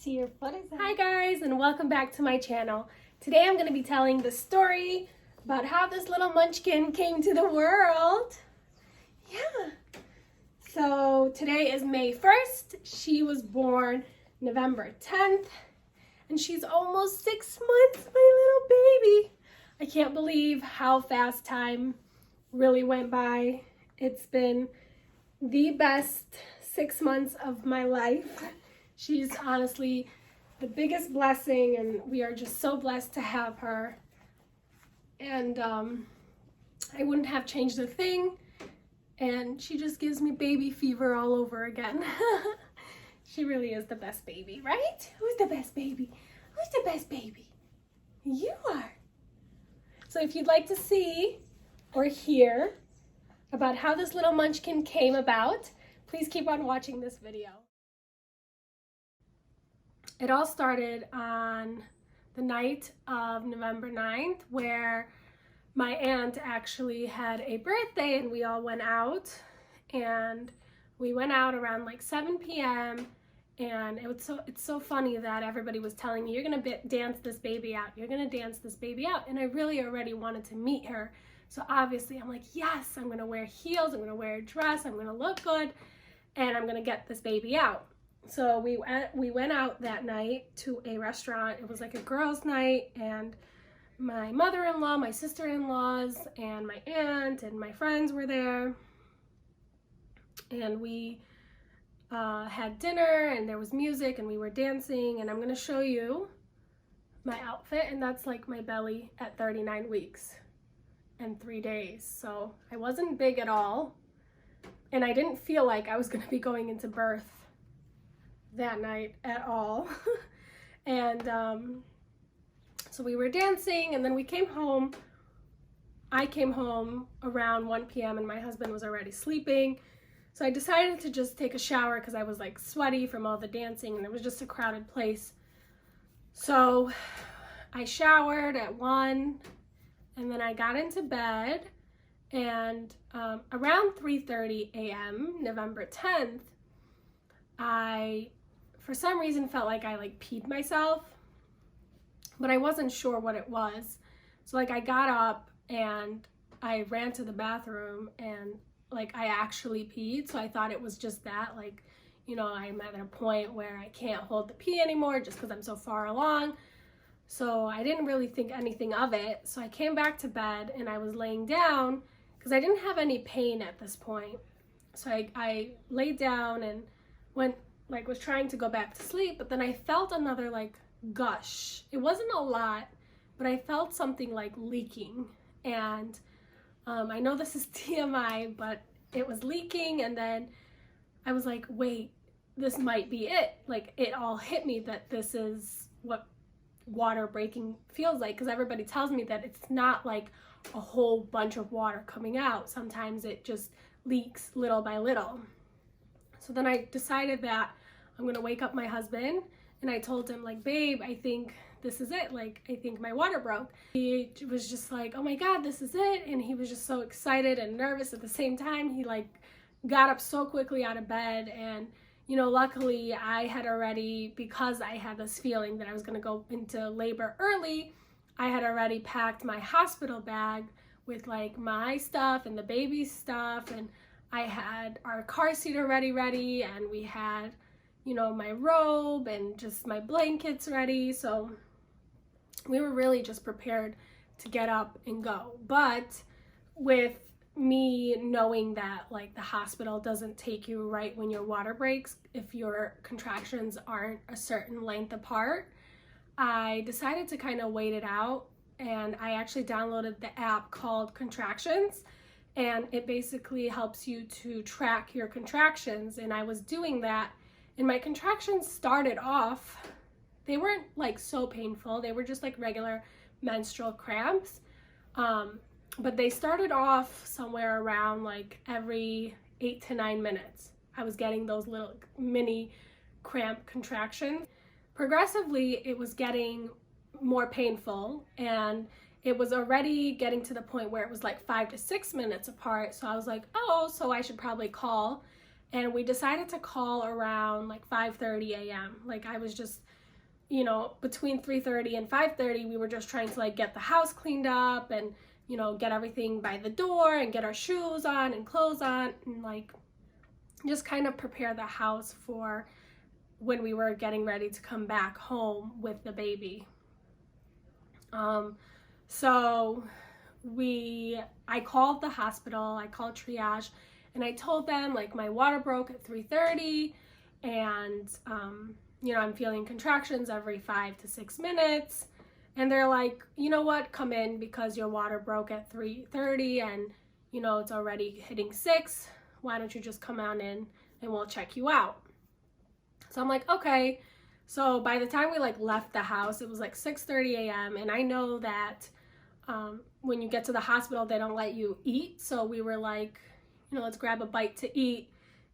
see your foot is out. Hi guys, and welcome back to my channel. Today I'm going to be telling the story about how this little munchkin came to the world. Yeah. So today is May 1st. She was born November 10th, and she's almost 6 months, my little baby. I can't believe how fast time really went by. It's been the best 6 months of my life. She's honestly the biggest blessing, and we are just so blessed to have her. And I wouldn't have changed a thing, and she just gives me baby fever all over again. She really is the best baby, right? Who's the best baby? Who's the best baby? You are. So if you'd like to see or hear about how this little munchkin came about, please keep on watching this video. It all started on the night of November 9th, where my aunt actually had a birthday, and we all went out, and we went out around like 7 p.m. and it's so funny that everybody was telling me, you're gonna dance this baby out, you're gonna dance this baby out, and I really already wanted to meet her. So obviously I'm like, yes, I'm gonna wear heels, I'm gonna wear a dress, I'm gonna look good, and I'm gonna get this baby out. So we went out that night to a restaurant. It was like a girls' night, and my mother-in-law, my sister-in-laws, and my aunt and my friends were there. And we had dinner, and there was music, and we were dancing, and I'm gonna show you my outfit, and that's like my belly at 39 weeks and 3 days. So I wasn't big at all, and I didn't feel like I was gonna be going into birth that night at all. And so we were dancing, and then we came home. I came home around 1 p.m. and my husband was already sleeping. So I decided to just take a shower because I was like sweaty from all the dancing, and it was just a crowded place. So I showered at 1, and then I got into bed, and around 3:30 a.m. November 10th, I for some reason felt like I like peed myself, but I wasn't sure what it was. So like I got up and I ran to the bathroom, and like I actually peed. So I thought it was just that, like, you know, I'm at a point where I can't hold the pee anymore just because I'm so far along. So I didn't really think anything of it. So I came back to bed, and I was laying down because I didn't have any pain at this point. So I laid down and was trying to go back to sleep, but then I felt another like gush. It wasn't a lot, but I felt something like leaking. And I know this is TMI, but it was leaking, and then I was like, wait, this might be it. Like, it all hit me that this is what water breaking feels like, because everybody tells me that it's not like a whole bunch of water coming out. Sometimes it just leaks little by little. So then I decided that I'm gonna wake up my husband, and I told him, like, babe, I think this is it. Like, I think my water broke. He was just like, oh my God, this is it. And he was just so excited and nervous at the same time. He like got up so quickly out of bed, and you know, luckily I had already, because I had this feeling that I was gonna go into labor early, I had already packed my hospital bag with like my stuff and the baby's stuff, and I had our car seat already ready, and we had, you know, my robe and just my blankets ready. So we were really just prepared to get up and go. But with me knowing that like the hospital doesn't take you right when your water breaks if your contractions aren't a certain length apart, I decided to kind of wait it out, and I actually downloaded the app called Contractions, and it basically helps you to track your contractions. And I was doing that, and my contractions started off, they weren't like so painful, they were just like regular menstrual cramps, but they started off somewhere around like every 8 to 9 minutes. I was getting those little mini cramp contractions. Progressively, it was getting more painful, and it was already getting to the point where it was like 5 to 6 minutes apart. So I was like, oh, so I should probably call. And we decided to call around like 5:30 a.m. Like, I was just you know, between 3:30 and 5:30, we were just trying to like get the house cleaned up and, you know, get everything by the door and get our shoes on and clothes on and like just kind of prepare the house for when we were getting ready to come back home with the baby. So I called the hospital, I called Triage, and I told them like my water broke at 3:30 and, you know, I'm feeling contractions every 5 to 6 minutes. And they're like, you know what, come in because your water broke at 3:30 and, you know, it's already hitting 6. Why don't you just come on in and we'll check you out? So I'm like, okay. So by the time we like left the house, it was like 6:30 a.m. And I know that when you get to the hospital, they don't let you eat. So we were like, you know, let's grab a bite to eat.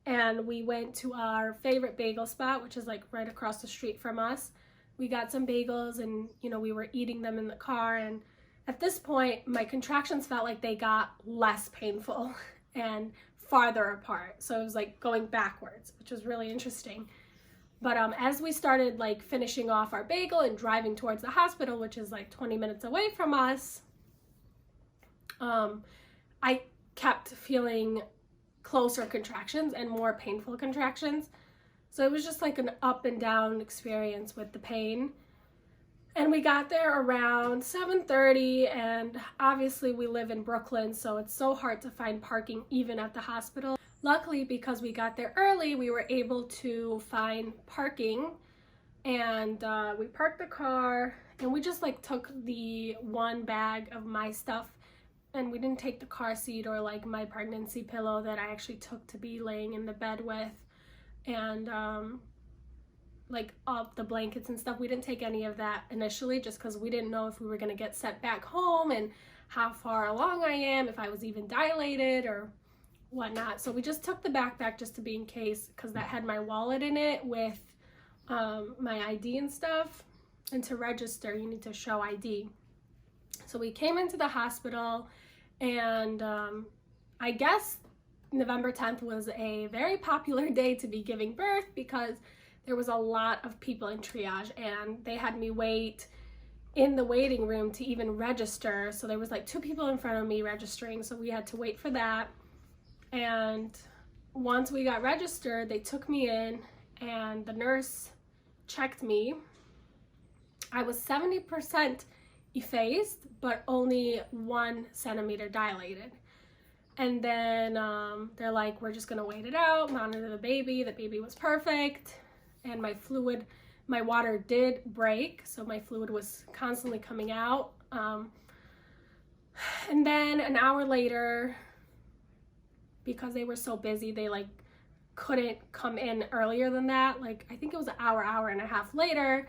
And we went to our favorite bagel spot, which is like right across the street from us. We got some bagels and, you know, we were eating them in the car. And at this point, my contractions felt like they got less painful and farther apart. So it was like going backwards, which was really interesting. But as we started like finishing off our bagel and driving towards the hospital, which is like 20 minutes away from us, I kept feeling closer contractions and more painful contractions. So it was just like an up and down experience with the pain. And we got there around 7:30, and obviously we live in Brooklyn, so it's so hard to find parking even at the hospital. Luckily, because we got there early, we were able to find parking, and we parked the car, and we just like took the one bag of my stuff, and we didn't take the car seat or like my pregnancy pillow that I actually took to be laying in the bed with, and like all the blankets and stuff. We didn't take any of that initially just because we didn't know if we were going to get sent back home and how far along I am, if I was even dilated or whatnot. So we just took the backpack just to be in case, because that had my wallet in it with my ID and stuff. And to register, you need to show ID. So we came into the hospital, and I guess November 10th was a very popular day to be giving birth because there was a lot of people in Triage, and they had me wait in the waiting room to even register. So there was like 2 people in front of me registering, so we had to wait for that. And once we got registered, they took me in and the nurse checked me. I was 70% effaced, but only 1 centimeter dilated. And then they're like, we're just gonna wait it out, monitor the baby. The baby was perfect. And my water did break, so my fluid was constantly coming out. And then an hour later, because they were so busy, they like couldn't come in earlier than that. Like I think it was an hour and a half later,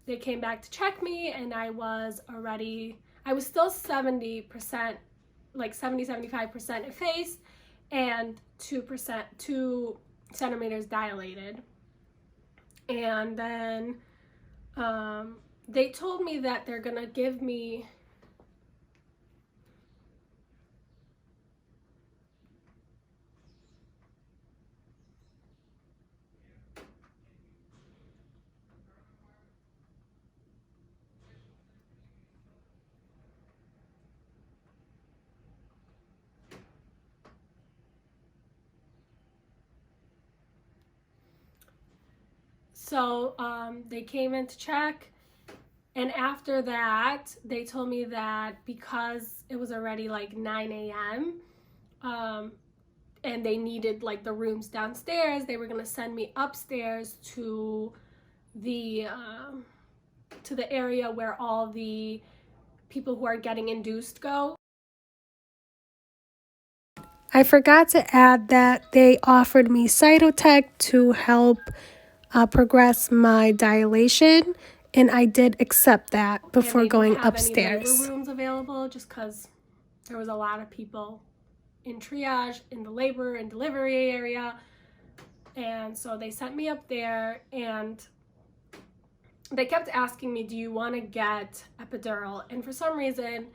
they came back to check me, and I was still 70%, like 75% effaced and 2 centimeters dilated. And then they told me that they're gonna give me So they came in to check, and after that, they told me that because it was already like 9 a.m. And they needed like the rooms downstairs, they were gonna send me upstairs to the area where all the people who are getting induced go. I forgot to add that they offered me Cytotec to help progress my dilation, and I did accept that before going upstairs. Any labor rooms available just because there was a lot of people in Triage in the labor and delivery area, and so they sent me up there, and they kept asking me, do you want to get epidural? And for some reason,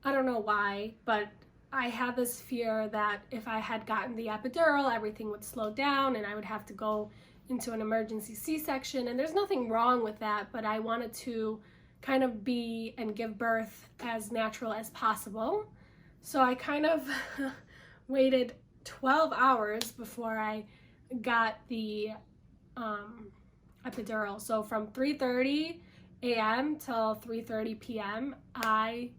I don't know why, but I had this fear that if I had gotten the epidural, everything would slow down and I would have to go into an emergency C-section, and there's nothing wrong with that, but I wanted to kind of be and give birth as natural as possible. So I kind of waited 12 hours before I got the epidural. So from 3:30 a.m. till 3:30 p.m. I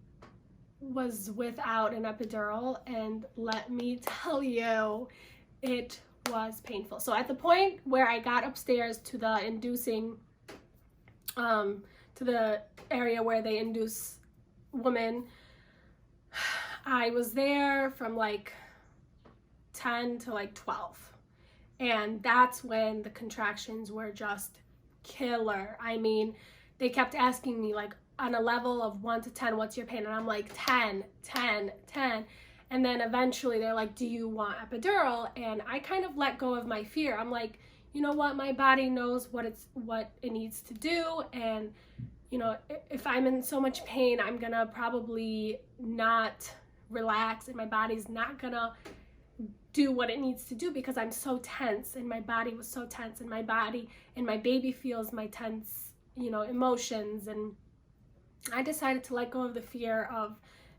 was without an epidural, and let me tell you, it was painful. So at the point where I got upstairs to the inducing, to the area where they induce women, I was there from like 10 to like 12. And that's when the contractions were just killer. I mean, they kept asking me like, on a level of 1 to 10, what's your pain? And I'm like 10, 10, 10. And then eventually they're like, do you want epidural? And I kind of let go of my fear. I'm like, you know what? My body knows what it needs to do. And, you know, if I'm in so much pain, I'm gonna probably not relax, and my body's not gonna do what it needs to do because I'm so tense, and my body was so tense, and my body and my baby feels my tense, you know, emotions. And I decided to let go of the fear of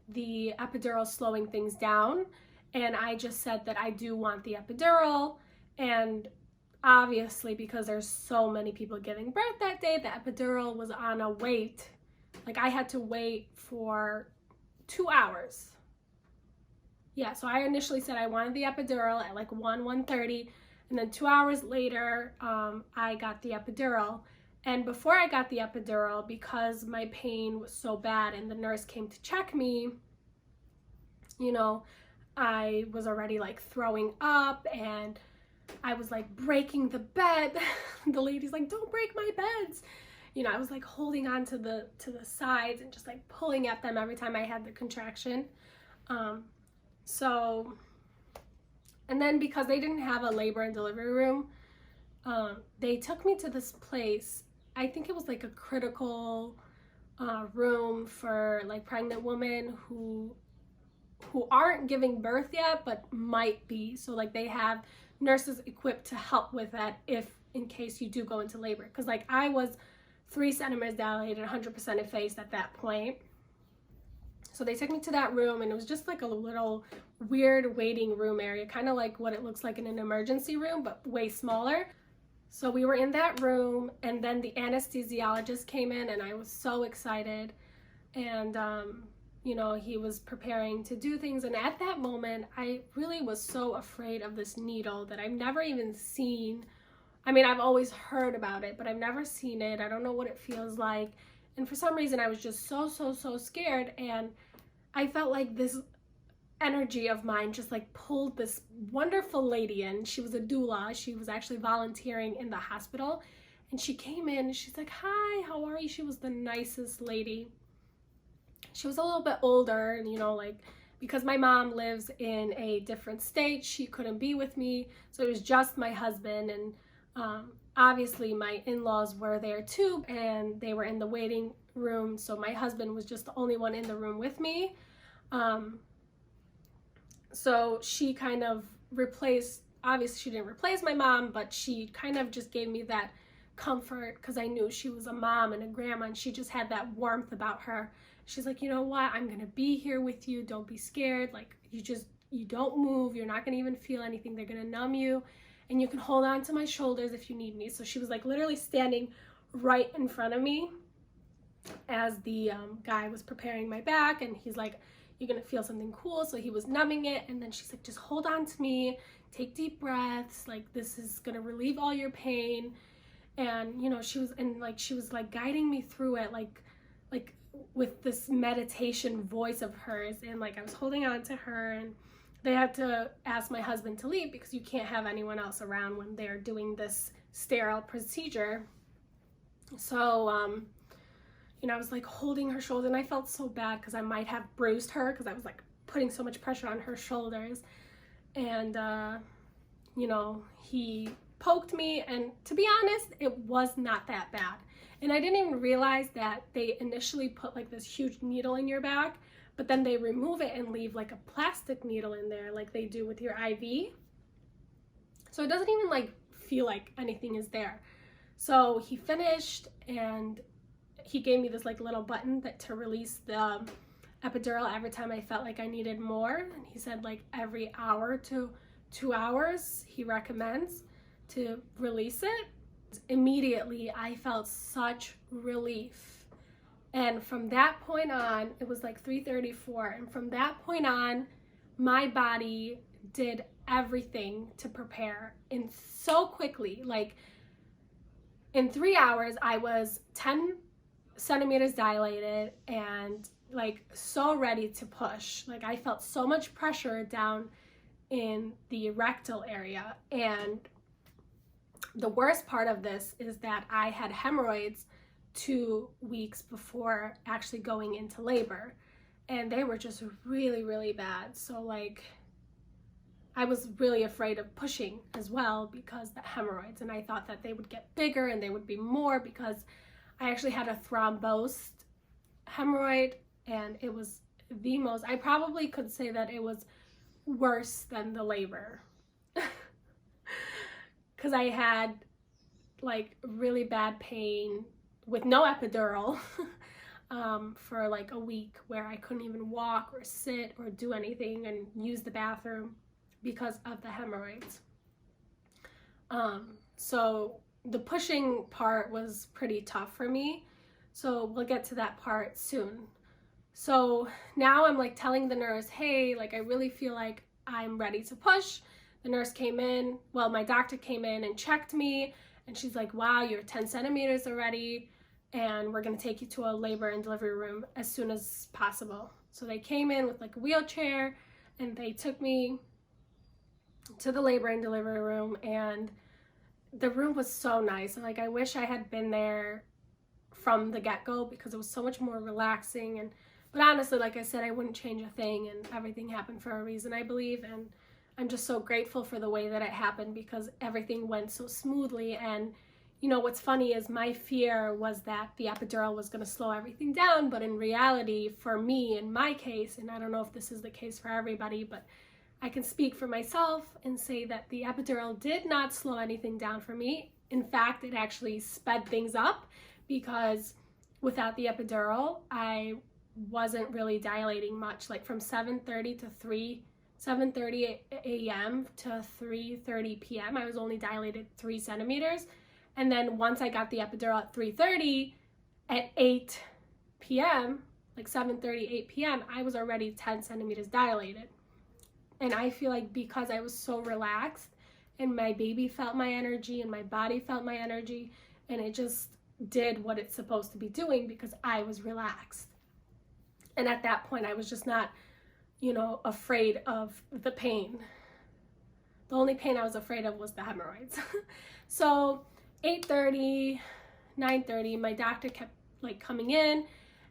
the epidural slowing things down, and I just said that I do want the epidural. And obviously, because there's so many people giving birth that day, the epidural was on a wait. Like, I had to wait for 2 hours. Yeah, so I initially said I wanted the epidural at like 1:30, and then 2 hours later, I got the epidural. And before I got the epidural, because my pain was so bad and the nurse came to check me, you know, I was already like throwing up, and I was like breaking the bed. The lady's like, don't break my beds. You know, I was like holding on to the sides and just like pulling at them every time I had the contraction. And then because they didn't have a labor and delivery room, they took me to this place. I think it was like a critical room for like pregnant women who aren't giving birth yet, but might be. So like they have nurses equipped to help with that if in case you do go into labor. Because like I was 3 centimeters dilated, 100% effaced at that point. So they took me to that room, and it was just like a little weird waiting room area, kind of like what it looks like in an emergency room, but way smaller. So we were in that room, and then the anesthesiologist came in, and I was so excited. And, you know, he was preparing to do things. And at that moment, I really was so afraid of this needle that I've never even seen. I mean, I've always heard about it, but I've never seen it. I don't know what it feels like. And for some reason, I was just so scared. And I felt like this energy of mine just like pulled this wonderful lady in. She was a doula. She was actually volunteering in the hospital. And she came in and she's like, hi, how are you? She was the nicest lady. She was a little bit older, and you know, like, because my mom lives in a different state, she couldn't be with me. So it was just my husband, and obviously my in-laws were there too, and they were in the waiting room. So my husband was just the only one in the room with me. So she kind of replaced, obviously she didn't replace my mom, but she kind of just gave me that comfort because I knew she was a mom and a grandma, and she just had that warmth about her. She's like, you know what, I'm gonna be here with you, don't be scared, like you don't move, you're not gonna even feel anything, they're gonna numb you, and you can hold on to my shoulders if you need me. So she was like literally standing right in front of me as the guy was preparing my back, and he's like, you're gonna feel something cool. So he was numbing it, and then she's like, just hold on to me, take deep breaths, like this is gonna relieve all your pain. And you know, she was guiding me through it, like with this meditation voice of hers, and like I was holding on to her. And they had to ask my husband to leave because you can't have anyone else around when they're doing this sterile procedure. So you know, I was like holding her shoulder, and I felt so bad because I might have bruised her because I was like putting so much pressure on her shoulders. And you know, he poked me, and to be honest, it was not that bad. And I didn't even realize that they initially put like this huge needle in your back, but then they remove it and leave like a plastic needle in there like they do with your IV. So it doesn't even like feel like anything is there. So he finished, and he gave me this like little button to release the epidural every time I felt like I needed more. And he said like every hour to 2 hours he recommends to release it. Immediately I felt such relief. And from that point on, it was like 3:34, and from that point on, my body did everything to prepare, and so quickly. Like in 3 hours, I was 10 centimeters dilated and like so ready to push. Like I felt so much pressure down in the rectal area. And the worst part of this is that I had hemorrhoids 2 weeks before actually going into labor, and they were just really, really bad. So like I was really afraid of pushing as well because the hemorrhoids, and I thought that they would get bigger and they would be more, because I actually had a thrombosed hemorrhoid, and it was the most, I probably could say that it was worse than the labor because I had like really bad pain with no epidural for like a week, where I couldn't even walk or sit or do anything and use the bathroom because of the hemorrhoids. So the pushing part was pretty tough for me. So we'll get to that part soon. So now I'm like telling the nurse, hey, like I really feel like I'm ready to push. The nurse came in, well, my doctor came in and checked me, and she's like, wow, you're 10 centimeters already, and we're gonna take you to a labor and delivery room as soon as possible. So they came in with like a wheelchair, and they took me to the labor and delivery room, and the room was so nice. Like I wish I had been there from the get-go, because it was so much more relaxing. But honestly, like I said, I wouldn't change a thing, and everything happened for a reason, I believe. And I'm just so grateful for the way that it happened, because everything went so smoothly. And you know, what's funny is my fear was that the epidural was going to slow everything down, but in reality, for me, in my case, and I don't know if this is the case for everybody, but I can speak for myself and say that the epidural did not slow anything down for me. In fact, it actually sped things up, because without the epidural, I wasn't really dilating much. Like from 7:30 a.m. to 3:30 p.m., I was only dilated 3 centimeters. And then once I got the epidural at 3:30, at 8 p.m., like 7:30, 8 p.m., I was already 10 centimeters dilated. And I feel like because I was so relaxed, and my baby felt my energy, and my body felt my energy, and it just did what it's supposed to be doing because I was relaxed. And at that point, I was just not, you know, afraid of the pain. The only pain I was afraid of was the hemorrhoids. So 8:30, 9:30, my doctor kept like coming in,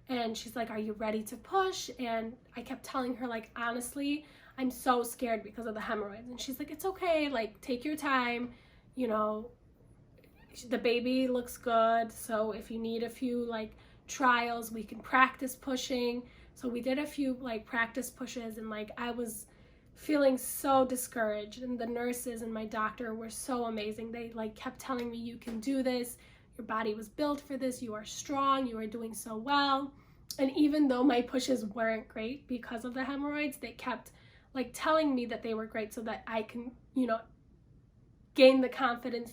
and she's like, are you ready to push? And I kept telling her, like, honestly, I'm so scared because of the hemorrhoids. And she's like, it's okay, like, take your time, you know, the baby looks good, so if you need a few like trials, we can practice pushing. So we did a few like practice pushes, and like I was feeling so discouraged, and the nurses and my doctor were so amazing. They like kept telling me, you can do this, your body was built for this, you are strong, you are doing so well. And even though my pushes weren't great because of the hemorrhoids, they kept like telling me that they were great, so that I can, you know, gain the confidence.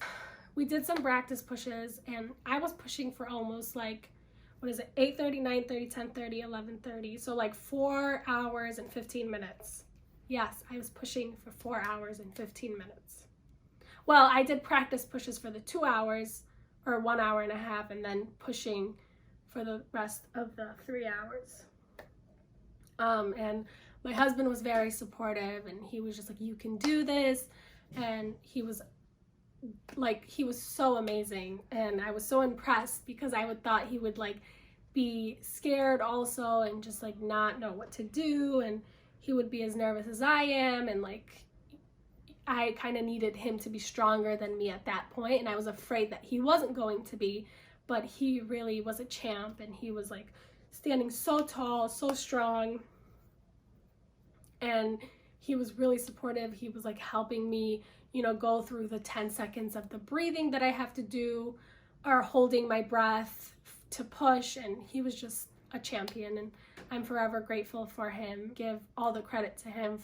We did some practice pushes, and I was pushing for almost like, 8:30, 9:30, 10:30, 11:30. So like 4 hours and 15 minutes. Yes, I was pushing for 4 hours and 15 minutes. Well, I did practice pushes for the 2 hours or 1 hour and a half, and then pushing for the rest of the 3 hours. And my husband was very supportive, and he was just like, you can do this. And he was so amazing, and I was so impressed, because I would thought he would like be scared also, and just like not know what to do, and he would be as nervous as I am, and like I kind of needed him to be stronger than me at that point, and I was afraid that he wasn't going to be, but he really was a champ, and he was like standing so tall, so strong, and he was really supportive. He was like helping me, you know, go through the 10 seconds of the breathing that I have to do, or holding my breath to push, and he was just a champion, and I'm forever grateful for him. Give all the credit to him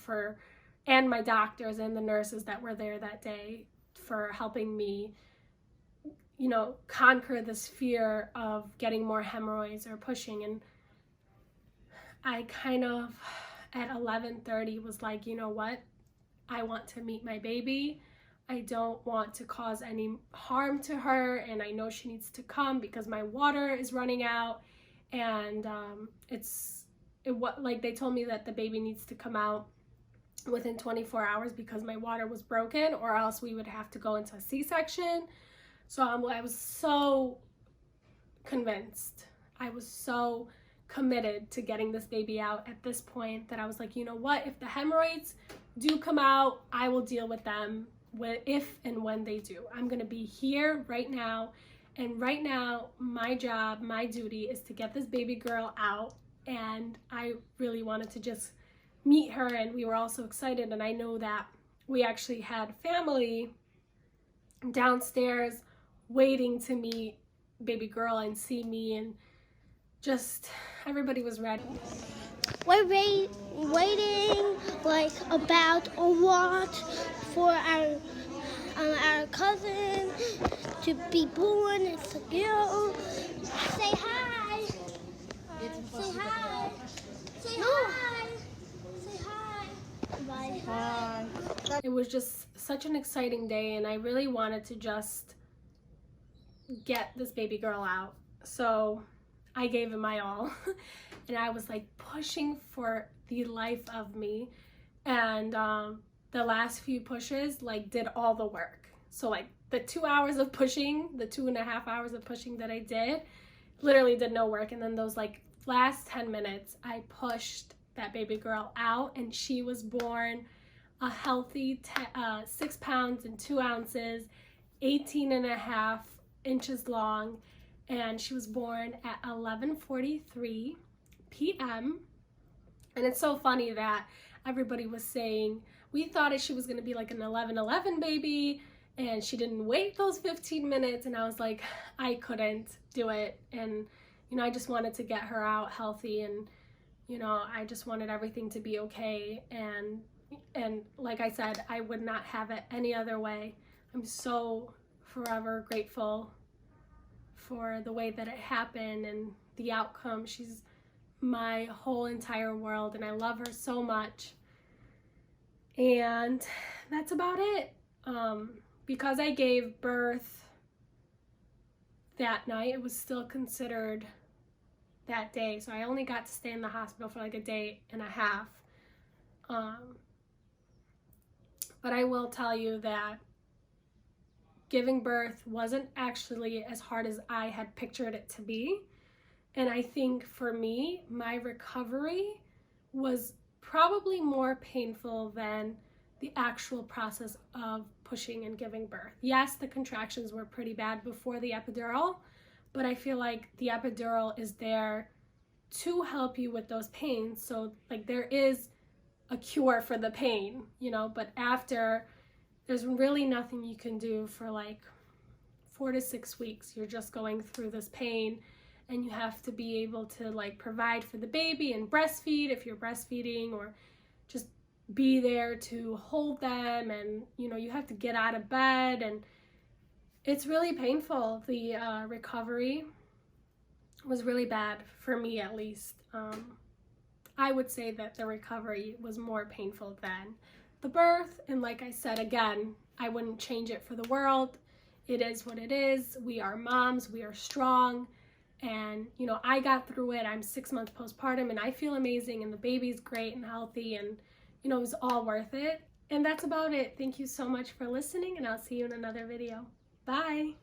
and my doctors and the nurses that were there that day for helping me, you know, conquer this fear of getting more hemorrhoids or pushing. And I kind of at 11:30 was like, you know what? I want to meet my baby. I don't want to cause any harm to her, and I know she needs to come because my water is running out, and like they told me that the baby needs to come out within 24 hours because my water was broken, or else we would have to go into a C-section. So I was so convinced. I was so committed to getting this baby out at this point that I was like, you know what? If the hemorrhoids do come out, I will deal with them if and when they do. I'm going to be here right now. And right now, my job, my duty is to get this baby girl out. And I really wanted to just meet her, and we were all so excited. And I know that we actually had family downstairs waiting to meet baby girl and see me, and just everybody was ready. We're waiting like about a lot for our cousin to be born. It's a girl. Say hi. Say hi. Say hi. Say hi. Bye. Hi. It was just such an exciting day, and I really wanted to just get this baby girl out. So I gave it my all, and I was like pushing for the life of me, and the last few pushes like did all the work. So like the 2 hours of pushing, the 2.5 hours of pushing that I did literally did no work, and then those like last 10 minutes I pushed that baby girl out, and she was born a healthy 6 pounds and 2 ounces, 18.5 inches long, and she was born at 11:43 p.m. And it's so funny that everybody was saying, we thought she was going to be like an 11:11 baby, and she didn't wait those 15 minutes. And I was like, I couldn't do it. And, you know, I just wanted to get her out healthy, and, you know, I just wanted everything to be okay. And like I said, I would not have it any other way. I'm so forever grateful for the way that it happened and the outcome. She's my whole entire world, and I love her so much. And that's about it. Because I gave birth that night, it was still considered that day. So I only got to stay in the hospital for like a day and a half. But I will tell you that giving birth wasn't actually as hard as I had pictured it to be. And I think for me, my recovery was probably more painful than the actual process of pushing and giving birth. Yes, the contractions were pretty bad before the epidural, but I feel like the epidural is there to help you with those pains. So like there is a cure for the pain, you know, but after, there's really nothing you can do for like 4 to 6 weeks. You're just going through this pain, and you have to be able to like provide for the baby and breastfeed if you're breastfeeding, or just be there to hold them. And, you know, you have to get out of bed, and it's really painful. The recovery was really bad for me, at least. I would say that the recovery was more painful than the birth. And like I said, again, I wouldn't change it for the world. It is what it is. We are moms, we are strong. And, you know, I got through it. I'm 6 months postpartum, and I feel amazing, and the baby's great and healthy, and, you know, it was all worth it. And that's about it. Thank you so much for listening, and I'll see you in another video. Bye.